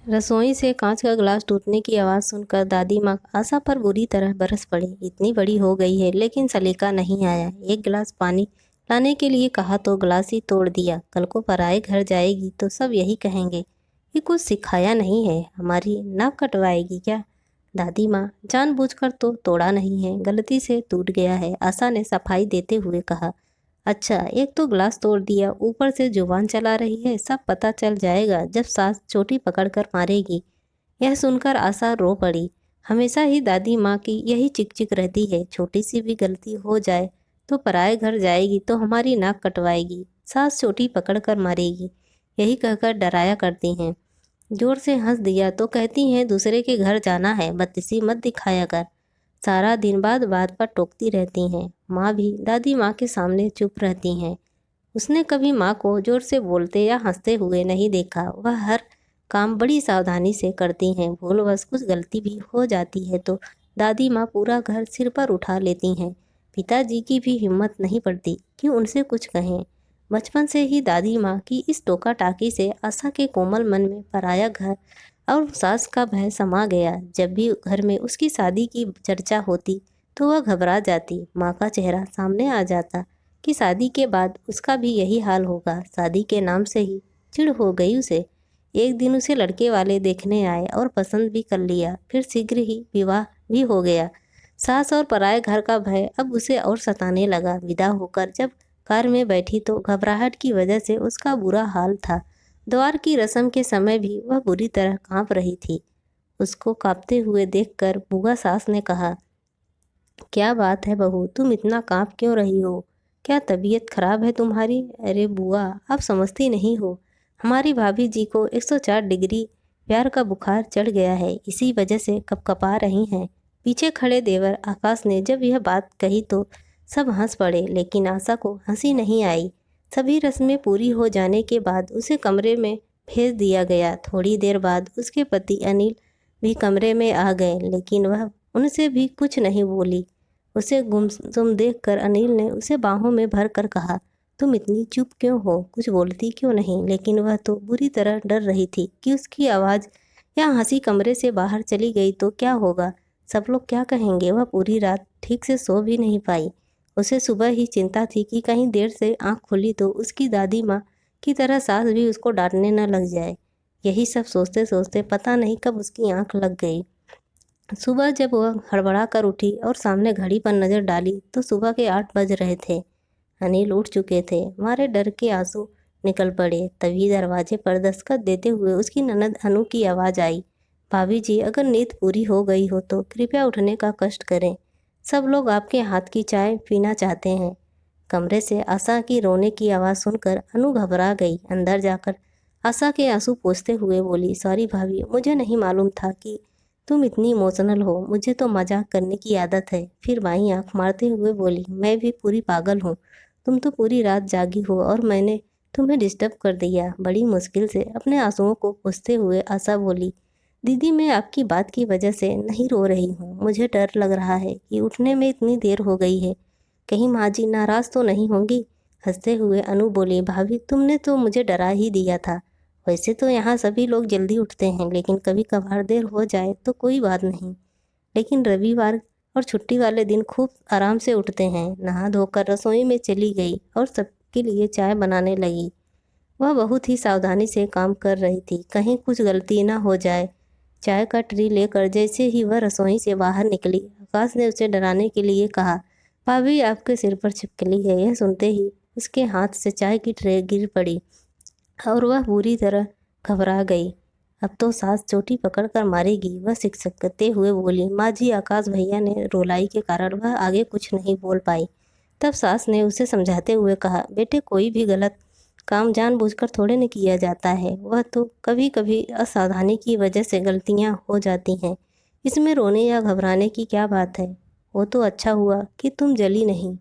रसोई से कांच का गिलास टूटने की आवाज़ सुनकर दादी माँ आशा पर बुरी तरह बरस पड़ी। इतनी बड़ी हो गई है लेकिन सलीका नहीं आया। एक गिलास पानी लाने के लिए कहा तो गिलास ही तोड़ दिया। कल को पराए घर जाएगी तो सब यही कहेंगे कि कुछ सिखाया नहीं है। हमारी नाक कटवाएगी क्या? दादी माँ जानबूझकर तो तोड़ा नहीं है, गलती से टूट गया है, आशा ने सफाई देते हुए कहा। अच्छा, एक तो ग्लास तोड़ दिया, ऊपर से जुबान चला रही है। सब पता चल जाएगा जब सास चोटी पकड़कर मारेगी। यह सुनकर आशा रो पड़ी। हमेशा ही दादी माँ की यही चिक रहती है, छोटी सी भी गलती हो जाए तो पराए घर जाएगी तो हमारी नाक कटवाएगी, सास चोटी पकड़कर मारेगी, यही कहकर डराया करती हैं। जोर से हंस दिया तो कहती हैं दूसरे के घर जाना है, बदतमीजी मत दिखाया कर। सारा दिन बात बात पर टोकती रहती हैं। माँ भी दादी माँ के सामने चुप रहती हैं। उसने कभी माँ को जोर से बोलते या हंसते हुए नहीं देखा। वह हर काम बड़ी सावधानी से करती हैं। भूलवश कुछ गलती भी हो जाती है तो दादी माँ पूरा घर सिर पर उठा लेती हैं। पिताजी की भी हिम्मत नहीं पड़ती कि उनसे कुछ कहें। बचपन से ही दादी माँ की इस टोका टाकी से आशा के कोमल मन में पराया घर और सास का भय समा गया। जब भी घर में उसकी शादी की चर्चा होती तो वह घबरा जाती। माँ का चेहरा सामने आ जाता कि शादी के बाद उसका भी यही हाल होगा। शादी के नाम से ही चिढ़ हो गई उसे। एक दिन उसे लड़के वाले देखने आए और पसंद भी कर लिया। फिर शीघ्र ही विवाह भी हो गया। सास और पराए घर का भय अब उसे और सताने लगा। विदा होकर जब कार में बैठी तो घबराहट की वजह से उसका बुरा हाल था। द्वार की रस्म के समय भी वह बुरी तरह कांप रही थी। उसको कांपते हुए देखकर बुआ सास ने कहा, क्या बात है बहू, तुम इतना कांप क्यों रही हो? क्या तबीयत खराब है तुम्हारी? अरे बुआ, आप समझती नहीं हो। हमारी भाभी जी को 104 डिग्री प्यार का बुखार चढ़ गया है, इसी वजह से कपकपा रही हैं। पीछे खड़े देवर आकाश ने जब यह बात कही तो सब हंस पड़े, लेकिन आशा को हंसी नहीं आई। सभी रस्में पूरी हो जाने के बाद उसे कमरे में भेज दिया गया। थोड़ी देर बाद उसके पति अनिल भी कमरे में आ गए, लेकिन वह उनसे भी कुछ नहीं बोली। उसे गुमसुम देखकर अनिल ने उसे बाहों में भर कर कहा, तुम इतनी चुप क्यों हो, कुछ बोलती क्यों नहीं? लेकिन वह तो बुरी तरह डर रही थी कि उसकी आवाज़ या हंसी कमरे से बाहर चली गई तो क्या होगा, सब लोग क्या कहेंगे। वह पूरी रात ठीक से सो भी नहीं पाई। उसे सुबह ही चिंता थी कि कहीं देर से आंख खुली तो उसकी दादी माँ की तरह सास भी उसको डांटने न लग जाए। यही सब सोचते सोचते पता नहीं कब उसकी आंख लग गई। सुबह जब वह हड़बड़ा कर उठी और सामने घड़ी पर नज़र डाली तो सुबह के 8 बज रहे थे। अनिल उठ चुके थे। मारे डर के आंसू निकल पड़े। तभी दरवाजे पर दस्तक देते हुए उसकी ननद अनु की आवाज़ आई, भाभी जी, अगर नींद पूरी हो गई हो तो कृपया उठने का कष्ट करें। सब लोग आपके हाथ की चाय पीना चाहते हैं। कमरे से आशा की रोने की आवाज़ सुनकर अनु घबरा गई। अंदर जाकर आशा के आंसू पोंछते हुए बोली, सॉरी भाभी, मुझे नहीं मालूम था कि तुम इतनी इमोशनल हो, मुझे तो मजाक करने की आदत है। फिर बाईं आंख मारते हुए बोली, मैं भी पूरी पागल हूँ। तुम तो पूरी रात जागी हो और मैंने तुम्हें डिस्टर्ब कर दिया। बड़ी मुश्किल से अपने आंसुओं को पोंछते हुए आशा बोली, दीदी, मैं आपकी बात की वजह से नहीं रो रही हूँ। मुझे डर लग रहा है कि उठने में इतनी देर हो गई है, कहीं माँ जी नाराज़ तो नहीं होंगी। हंसते हुए अनु बोली, भाभी, तुमने तो मुझे डरा ही दिया था। वैसे तो यहाँ सभी लोग जल्दी उठते हैं, लेकिन कभी कभार देर हो जाए तो कोई बात नहीं। लेकिन रविवार और छुट्टी वाले दिन खूब आराम से उठते हैं। नहा धोकर रसोई में चली गई और सबके लिए चाय बनाने लगी। वह बहुत ही सावधानी से काम कर रही थी, कहीं कुछ गलती ना हो जाए। चाय का ट्री लेकर जैसे ही वह रसोई से बाहर निकली, आकाश ने उसे डराने के लिए कहा, भाभी, आपके सिर पर छिपकली है। यह सुनते ही उसके हाथ से चाय की ट्रे गिर पड़ी और वह बुरी तरह घबरा गई। अब तो सास चोटी पकड़कर मारेगी, वह सिकसकते हुए बोली। माँ जी, आकाश भैया ने रोलाई के कारण वह आगे कुछ नहीं बोल पाई। तब सास ने उसे समझाते हुए कहा, बेटे, कोई भी गलत काम जानबूझकर थोड़े न किया जाता है। वह तो कभी कभी असावधानी की वजह से गलतियाँ हो जाती हैं। इसमें रोने या घबराने की क्या बात है? वो तो अच्छा हुआ कि तुम जली नहीं।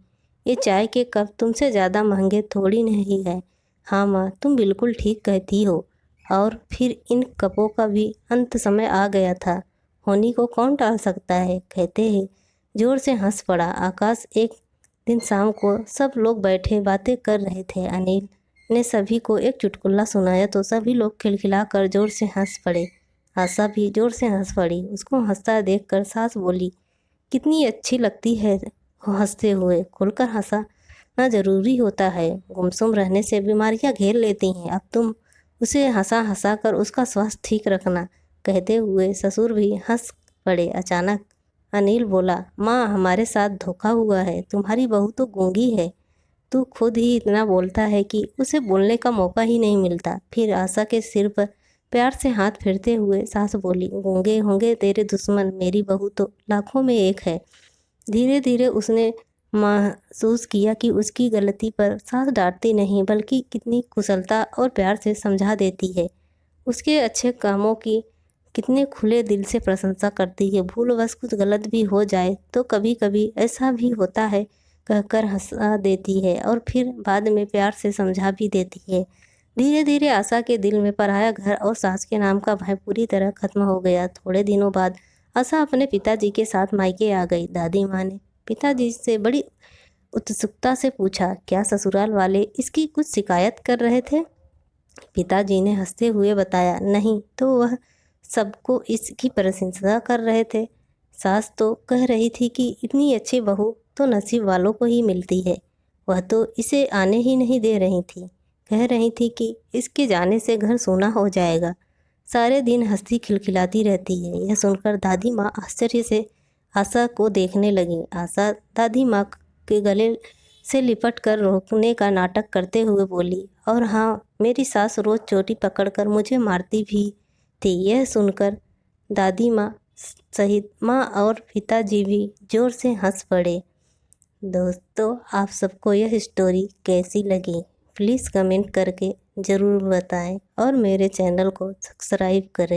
ये चाय के कप तुमसे ज़्यादा महंगे थोड़ी नहीं है। हाँ माँ, तुम बिल्कुल ठीक कहती हो। और फिर इन कपों का भी अंत समय आ गया था। होनी को कौन टाल सकता है, कहते हैं। जोर से हंस पड़ा आकाश। एक दिन शाम को सब लोग बैठे बातें कर रहे थे। अनिल ने सभी को एक चुटकुला सुनाया तो सभी लोग खिलखिला कर जोर से हंस पड़े। आशा भी जोर से हंस पड़ी। उसको हंसता देखकर सास बोली, कितनी अच्छी लगती है वो हंसते हुए। खुलकर हंसाना जरूरी होता है, गुमसुम रहने से बीमारियां घेर लेती हैं। अब तुम उसे हंसा हंसा कर उसका स्वास्थ्य ठीक रखना। कहते हुए ससुर भी हंस पड़े। अचानक अनिल बोला, माँ हमारे साथ धोखा हुआ है, तुम्हारी बहू तो गूंगी है। तू खुद ही इतना बोलता है कि उसे बोलने का मौका ही नहीं मिलता। फिर आशा के सिर पर प्यार से हाथ फेरते हुए सास बोली, गूंगे होंगे तेरे दुश्मन, मेरी बहू तो लाखों में एक है। धीरे धीरे उसने महसूस किया कि उसकी गलती पर सास डांटती नहीं बल्कि कितनी कुशलता और प्यार से समझा देती है। उसके अच्छे कामों की कितने खुले दिल से प्रशंसा करती है। भूलवश कुछ गलत भी हो जाए तो कभी कभी ऐसा भी होता है कहकर हंसा देती है और फिर बाद में प्यार से समझा भी देती है। धीरे धीरे आशा के दिल में पराया घर और सास के नाम का भय पूरी तरह खत्म हो गया। थोड़े दिनों बाद आशा अपने पिताजी के साथ मायके आ गई। दादी माँ ने पिताजी से बड़ी उत्सुकता से पूछा, क्या ससुराल वाले इसकी कुछ शिकायत कर रहे थे? पिताजी ने हंसते हुए बताया, नहीं तो वह सबको इसकी प्रशंसा कर रहे थे। सास तो कह रही थी कि इतनी अच्छी बहू तो नसीब वालों को ही मिलती है। वह तो इसे आने ही नहीं दे रही थी। कह रही थी कि इसके जाने से घर सूना हो जाएगा। सारे दिन हंसती खिलखिलाती रहती है। यह सुनकर दादी माँ आश्चर्य से आशा को देखने लगी। आशा दादी माँ के गले से लिपट कर रोकने का नाटक करते हुए बोली, और हाँ, मेरी सास रोज चोटी पकड़कर मुझे मारती भी थी। यह सुनकर दादी माँ सहित माँ और पिताजी भी जोर से हंस पड़े। दोस्तों, आप सबको यह स्टोरी कैसी लगी प्लीज़ कमेंट करके ज़रूर बताएं और मेरे चैनल को सब्सक्राइब करें।